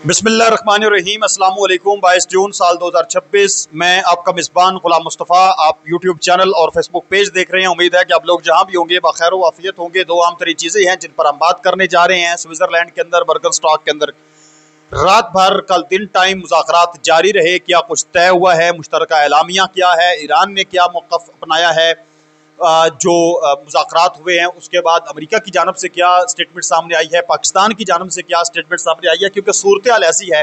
बिस्मिल्लाहिर्रहमानिर्रहीम। अस्सलाम वालेकुम। 22 जून साल 2026। मैं आपका मिज़बान गुलाम मुस्तफ़ा। आप यूट्यूब चैनल और फेसबुक पेज देख रहे हैं। उम्मीद है कि आप लोग जहां भी होंगे बखैर वाफियत होंगे। दो आम तरीन चीज़ें हैं जिन पर हम बात करने जा रहे हैं। स्विट्ज़रलैंड के अंदर बर्गनस्टॉक के अंदर रात भर कल दिन टाइम मुज़ाकरात जारी रहे। क्या कुछ तय हुआ है? मुश्तरका एलामिया क्या है? ईरान ने क्या मौक़िफ़ अपनाया है? जो मुज़ाकरात हुए हैं उसके बाद अमेरिका की जानब से क्या स्टेटमेंट सामने आई है, पाकिस्तान की जानब से क्या स्टेटमेंट सामने आई है। क्योंकि सूरत हाल ऐसी है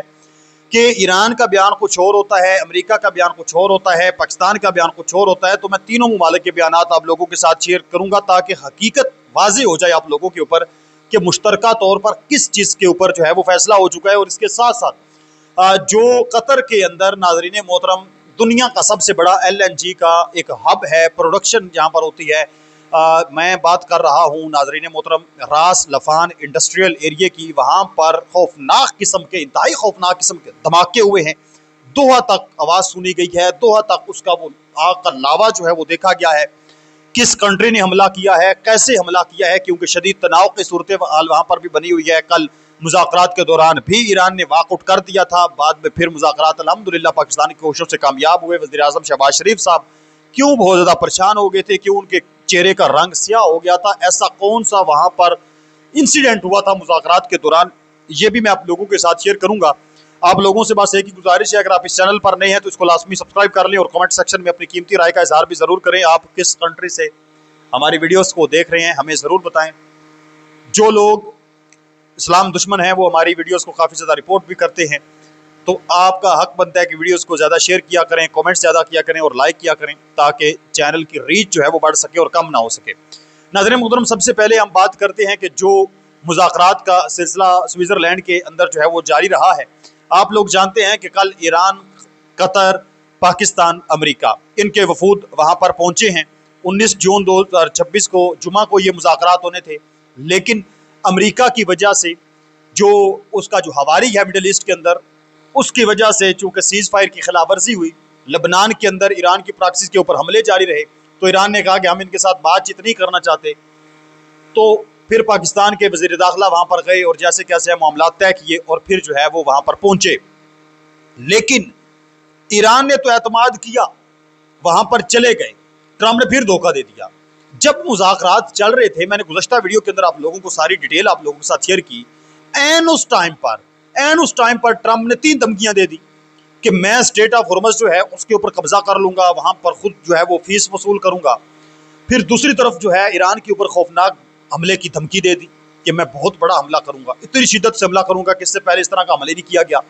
कि ईरान का बयान कुछ और होता है, अमेरिका का बयान कुछ और होता है, पाकिस्तान का बयान कुछ और होता है। तो मैं तीनों ममालिक के बयान आप लोगों के साथ शेयर करूँगा ताकि हकीकत वाज़ेह हो जाए आप लोगों के ऊपर कि मुश्तरका तौर पर किस चीज़ के ऊपर जो है वो फैसला हो चुका है। और इसके साथ साथ जो कतर के अंदर नाज़रीन मोहतरम दुनिया का सबसे बड़ा LNG का एक हब है, प्रोडक्शन जहाँ पर होती है। मैं बात कर रहा हूँ नाज़रीन मोहतरम रास लफान इंडस्ट्रियल एरिया की। वहाँ पर खौफनाक किस्म के, इंतहाई खौफनाक किस्म के धमाके हुए हैं। दोहा तक आवाज़ सुनी गई है, दोहा तक उसका वो आग का लावा जो है वो देखा गया है। किस कंट्री ने हमला किया है, कैसे हमला किया है, क्योंकि शदीद तनाव की सूरत हाल वहाँ पर भी बनी हुई है। कल मुज़ाकरात के दौरान भी ईरान ने वाकआउट कर दिया था, बाद में फिर मुज़ाकरात अल्हम्दुलिल्लाह पाकिस्तान की कोशिशों से कामयाब हुए। वज़ीर आज़म शहबाज शरीफ साहब क्यों बहुत ज़्यादा परेशान हो गए थे, क्यों उनके चेहरे का रंग स्याह हो गया था, ऐसा कौन सा वहाँ पर इंसिडेंट हुआ था मुज़ाकरात के दौरान, ये भी मैं आप लोगों के साथ शेयर करूँगा। आप लोगों से बस एक ही गुजारिश है, अगर आप इस चैनल पर नए हैं तो इसको लाजमी सब्सक्राइब कर लें और कमेंट सेक्शन में अपनी कीमती राय का इजहार भी ज़रूर करें। आप किस कंट्री से हमारी वीडियोस को देख रहे हैं हमें ज़रूर बताएं। जो लोग इस्लाम दुश्मन हैं वो हमारी वीडियोस को काफ़ी ज़्यादा रिपोर्ट भी करते हैं, तो आपका हक बनता है कि वीडियोस को ज़्यादा शेयर किया करें, कमेंट्स ज़्यादा किया करें और लाइक किया करें ताकि चैनल की रीच जो है वो बढ़ सके और कम ना हो सके। नाज़रीन मुहतरम, सबसे पहले हम बात करते हैं कि जो मुज़ाकरात का सिलसिला स्विट्ज़रलैंड के अंदर जो है वो जारी रहा है। आप लोग जानते हैं कि कल ईरान, कतर, पाकिस्तान, अमेरिका इनके वफूद वहाँ पर पहुँचे हैं। 19 जून 2026 को जुमा को ये मुज़ाकरात होने थे, लेकिन अमेरिका की वजह से जो उसका जो हवारी है मिडल ईस्ट के अंदर, उसकी वजह से चूँकि सीज़ फायर की खिलाफ वर्जी हुई, लबनान के अंदर ईरान की प्रॉक्सीज़ के ऊपर हमले जारी रहे, तो ईरान ने कहा कि हम इनके साथ बातचीत नहीं करना चाहते। तो फिर पाकिस्तान के वज़ीर दाखिला वहाँ पर गए और जैसे कैसे मामला तय किए और फिर जो है वो वहाँ पर पहुँचे। लेकिन ईरान ने तो एतमाद किया, वहाँ पर चले गए, ट्रम्प ने फिर धोखा दे दिया। जब मुज़ाकरात चल रहे थे, मैंने गुज़श्ता वीडियो के अंदर आप लोगों को सारी डिटेल आप लोगों के साथ शेयर की। एन उस टाइम पर ट्रम्प ने 3 धमकियां दे दी कि मैं स्टेट ऑफ हॉर्मज़ जो है उसके ऊपर कब्जा कर लूंगा, वहां पर खुद जो है वो फीस वसूल करूंगा। फिर दूसरी तरफ जो है ईरान के ऊपर खौफनाक हमले की धमकी दे दी कि मैं बहुत बड़ा हमला करूंगा, इतनी शिद्दत से हमला करूंगा कि इससे पहले इस तरह का हमला नहीं किया गया।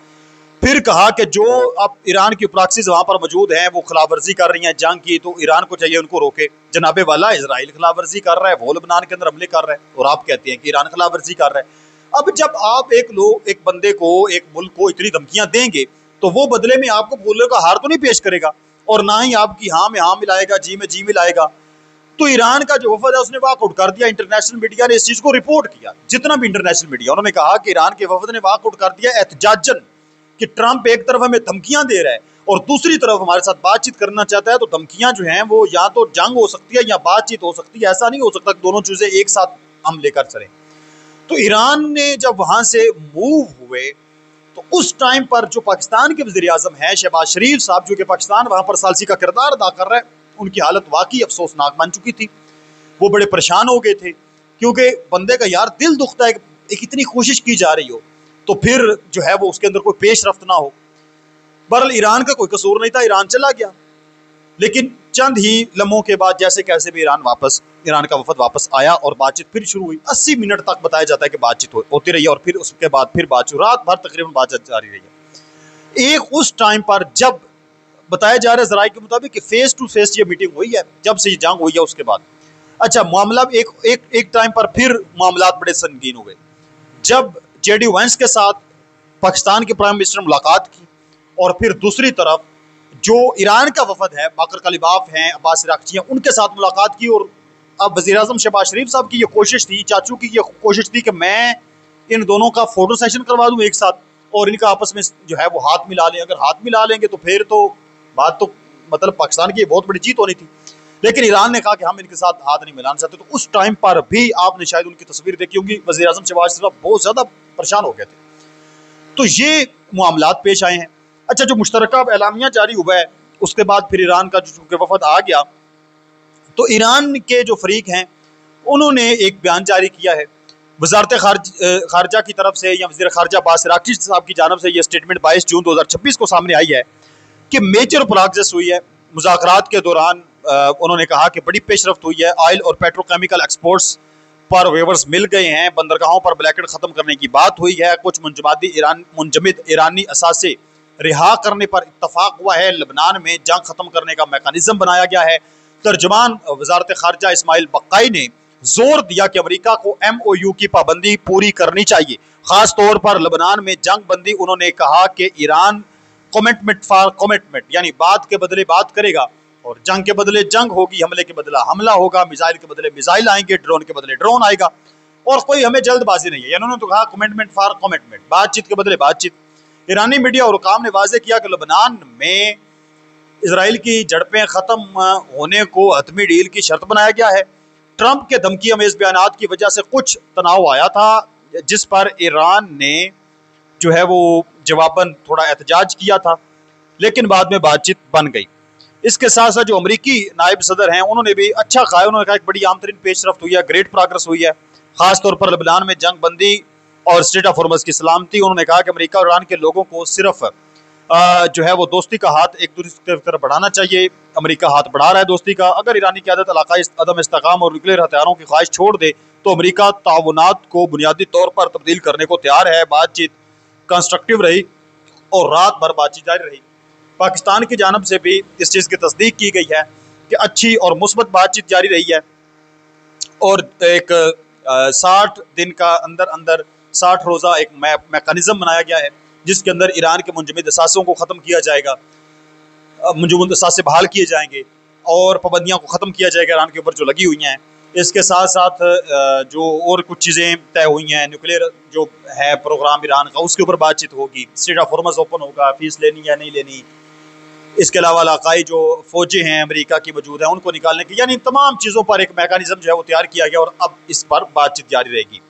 फिर कहा कि जो अब ईरान की प्रॉक्सीज वहाँ पर मौजूद हैं वो खिलाफवर्जी कर रही हैं जंग की, तो ईरान को चाहिए उनको रोके। जनाबे वाला इजराइल खिलाफवर्जी कर रहा है, वो लबनान के अंदर हमले कर रहा है और आप कहते हैं कि ईरान खिलाफवर्जी कर रहा है। अब जब आप एक बंदे को, एक मुल्क को इतनी धमकियां देंगे तो वो बदले में आपको बोलने का हार तो नहीं पेश करेगा और ना ही आपकी हाँ में हाँ मिलाएगा, जी में जी मिलाएगा। तो ईरान का जो वफद है उसने वाकआउट कर दिया। इंटरनेशनल मीडिया ने इस चीज को रिपोर्ट किया, जितना भी इंटरनेशनल मीडिया, उन्होंने कहा कि ईरान के वफद ने वाकआउट कर दिया एहतजाजन कि ट्रंप एक तरफ हमें धमकियां दे रहा है और दूसरी तरफ हमारे साथ बातचीत करना चाहता है। तो धमकियां जो हैं वो या तो जंग हो सकती है या बातचीत हो सकती है, ऐसा नहीं हो सकता कि दोनों चीजें एक साथ हम लेकर चलें। तो ईरान ने जब वहां से मूव हुए तो उस टाइम पर जो पाकिस्तान के वज़ीर आज़म हैं शहबाज शरीफ साहब, जो कि पाकिस्तान वहां पर सालसी का किरदार अदा कर रहा है, उनकी हालत वाकई अफसोसनाक बन चुकी थी। वो बड़े परेशान हो गए थे क्योंकि बंदे का यार दिल दुखता है, एक इतनी कोशिश की जा रही हो तो फिर जो है वो उसके अंदर कोई पेश रफ्त ना हो। बहरहाल ईरान का कोई कसूर नहीं था, ईरान चला गया। लेकिन चंद ही लम्हों के बाद जैसे कैसे भी ईरान का वफद वापस आया और बातचीत फिर शुरू हुई। 80 मिनट तक बताया जाता है कि बातचीत होती रही और फिर उसके बाद फिर बातचीत रात भर तकरीबन बातचीत जारी रही। एक उस टाइम पर जब बताया जा रहा है जराये के मुताबिक कि फेस टू फेस ये मीटिंग हुई है, जब से ये जंग हुई है उसके बाद। अच्छा, मामला एक टाइम पर फिर मामला बड़े संगीन हुए जब JD वैंस के साथ पाकिस्तान के प्राइम मिनिस्टर मुलाकात की और फिर दूसरी तरफ जो ईरान का वफद है, बाकर कलिबाफ हैं, अब्बास इराक़ची हैं, उनके साथ मुलाकात की। और अब वज़ीर आज़म शहबाज शरीफ साहब की ये कोशिश थी, चाचू की ये कोशिश थी कि मैं इन दोनों का फोटो सेशन करवा दूं एक साथ और इनका आपस में जो है वो हाथ मिला लें। अगर हाथ मिला लेंगे तो फिर तो बात तो मतलब पाकिस्तान की बहुत बड़ी जीत होनी थी। लेकिन ईरान ने कहा कि हम इनके साथ हाथ नहीं मिलाना चाहते। तो उस टाइम पर भी आपने शायद उनकी तस्वीर देखी होगी, वज़ीर आज़म शहबाज शरीफ बहुत ज़्यादा परेशान हो गए थे। तो ये मामलात पेश आए हैं। अच्छा, जो मुश्तरका एलामिया जारी हुआ है उसके बाद फिर ईरान का चूँकि वफद आ गया, तो ईरान के जो फरीक हैं उन्होंने एक बयान जारी किया है। वजारत खारजा की तरफ से या वज़ीर खारजा अब्बास अराग़ची साहब की जानब से यह स्टेटमेंट 22 जून 2026 को सामने आई है कि मेजर प्रोग्रेस हुई है मुज़ाकरात के दौरान। उन्होंने कहा कि बड़ी पेशरफ्त हुई है, ऑयल और पेट्रोकेमिकल एक्सपोर्ट्स पर वेवर्स मिल गए हैं, बंदरगाहों पर ब्लैकेट ख़त्म करने की बात हुई है, कुछ मुंजमद ईरानी असासे रिहा करने पर इत्तफाक हुआ है, लबनान में जंग ख़त्म करने का मेकानिज़म बनाया गया है। तर्जमान वजारत खारजा इस्माइल बक्काई ने जोर दिया कि अमेरिका को MOU की पाबंदी पूरी करनी चाहिए, खास तौर पर लबनान में जंग बंदी। उन्होंने कहा कि ईरान कमिटमेंट फॉर कमिटमेंट यानी बात के बदले बात करेगा और जंग के बदले जंग होगी, हमले के बदला हमला होगा, मिसाइल के बदले मिसाइल आएंगे, ड्रोन के बदले ड्रोन आएगा और कोई हमें जल्दबाजी नहीं है। उन्होंने तो कहा कमिटमेंट फॉर कमिटमेंट, बातचीत के बदले बातचीत। ईरानी मीडिया और हुकाम ने वाज़ेह किया कि लबनान में इसराइल की झड़पें ख़त्म होने को हतमी डील की शर्त बनाया गया है। ट्रंप के धमकी अमेज बयानात की वजह से कुछ तनाव आया था, जिस पर ईरान ने जो है वो जवाबन थोड़ा एहतजाज किया था, लेकिन बाद में बातचीत बन गई। इसके साथ साथ जो अमरीकी नायब सदर हैं उन्होंने भी अच्छा कहा। उन्होंने कहा एक बड़ी आम तरीन पेशरफ्त हुई है, ग्रेट प्रोग्रेस हुई है, खासतौर पर लबनान में जंग बंदी और स्टेट ऑफ हॉर्मज़ की सलामती। उन्होंने कहा कि अमेरिका और ईरान के लोगों को सिर्फ जो है वो दोस्ती का हाथ एक दूसरे की तरफ बढ़ाना चाहिए। अमेरिका हाथ बढ़ा रहा है दोस्ती का। अगर ईरानी क़यादत इलाकाई अदम इस्तेकाम और न्यूक्लियर हथियारों की ख्वाहिश छोड़ दे तो अमेरिका ताउनात को बुनियादी तौर पर तब्दील करने को तैयार है। बातचीत कंस्ट्रक्टिव रही और रात भर बातचीत जारी रही। पाकिस्तान की जानब से भी इस चीज़ की तस्दीक की गई है कि अच्छी और मुस्बत बातचीत जारी रही है और एक 60 दिन का अंदर अंदर 60 रोज़ा एक मैकानिज़म बनाया गया है जिसके अंदर ईरान के मुंजमद असासों को ख़त्म किया जाएगा, मुंजमद असासे बहाल किए जाएंगे और पाबंदियों को ख़त्म किया जाएगा ईरान के ऊपर जो लगी हुई हैं। इसके साथ साथ जो और कुछ चीज़ें तय हुई हैं, न्यूक्लियर जो है प्रोग्राम ईरान का उसके ऊपर बातचीत होगी, स्टेट ऑफ हॉर्मज़ ओपन होगा, फीस लेनी या नहीं लेनी। इसके अलावा इलाकाई जो फ़ौजें हैं अमेरिका की मौजूद हैं उनको निकालने की, यानी तमाम चीज़ों पर एक मैकानिज़म जो है वो तैयार किया गया और अब इस पर बातचीत जारी रहेगी।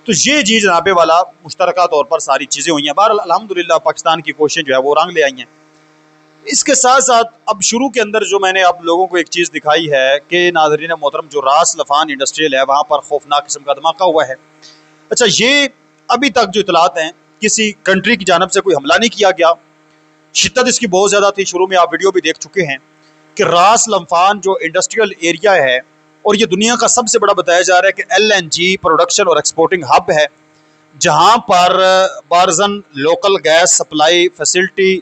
तो ये जी जनाबे वाला मुश्तरका तौर पर सारी चीज़ें हुई हैं। बहरहाल अल्हम्दुलिल्लाह पाकिस्तान की कोशिशें जो है वो रंग ले आई हैं। इसके साथ साथ अब शुरू के अंदर जो मैंने आप लोगों को एक चीज़ दिखाई है कि नाज़रीन मोहतरम जो रास लफान इंडस्ट्रियल है वहाँ पर खौफनाक किस्म का धमाका हुआ है। अच्छा, ये अभी तक जो इतलात हैं किसी कंट्री की जानब से कोई हमला नहीं किया गया। शिद्दत इसकी बहुत ज़्यादा थी, शुरू में आप वीडियो भी देख चुके हैं कि रास लफान जो इंडस्ट्रियल एरिया है और ये दुनिया का सबसे बड़ा बताया जा रहा है कि LNG प्रोडक्शन और एक्सपोर्टिंग हब है, जहाँ पर बारजन लोकल गैस सप्लाई फैसिलिटी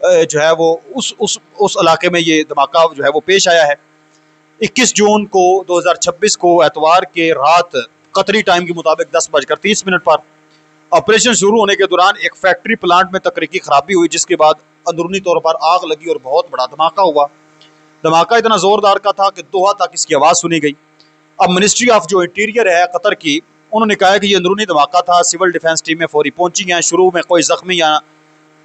जो है वो उस इलाके में ये धमाका जो है वो पेश आया है। 21 जून को 2026 को एतवार के रात कतरी टाइम के मुताबिक 10:30 पर ऑपरेशन शुरू होने के दौरान एक फैक्ट्री प्लांट में तकनीकी खराबी हुई, जिसके बाद अंदरूनी तौर पर आग लगी और बहुत बड़ा धमाका हुआ। धमाका इतना ज़ोरदार का था कि दोहा तक इसकी आवाज़ सुनी गई। अब मिनिस्ट्री ऑफ जो इंटीरियर है कतर की, उन्होंने कहा कि ये अंदरूनी धमाका था। सिविल डिफेंस टीमें फौरी पहुंची हैं। शुरू में कोई ज़ख्मी या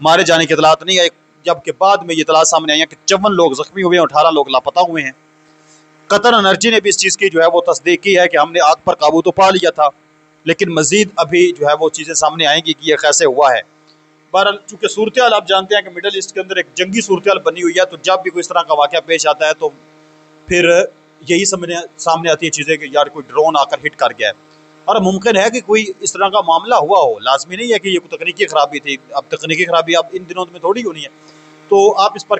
मारे जाने की इतलात नहीं आई, जबकि बाद में ये इतलात सामने आई है कि 54 लोग ज़ख्मी हुए हैं, 18 लोग लापता हुए हैं। कतर एनर्जी ने भी इस चीज़ की जो है वो तस्दीक की है कि हमने आग पर काबू तो पा लिया था, लेकिन मज़ीद अभी जो है वो चीज़ें सामने आएंगी कि यह कैसे हुआ है। बहरहाल चूँकि सूरत हाल आप जानते हैं कि मिडल ईस्ट के अंदर एक जंगी सूरत हाल बनी हुई है, तो जब भी कोई इस तरह का वाक़या पेश आता है तो फिर यही सामने आती है चीज़ें कि यार कोई ड्रोन आकर हिट कर गया है। और मुमकिन है कि कोई इस तरह का मामला हुआ हो, लाजमी नहीं है कि ये कोई तकनीकी खराबी थी। अब तकनीकी खराबी अब इन दिनों में थोड़ी होनी है, तो आप इस पर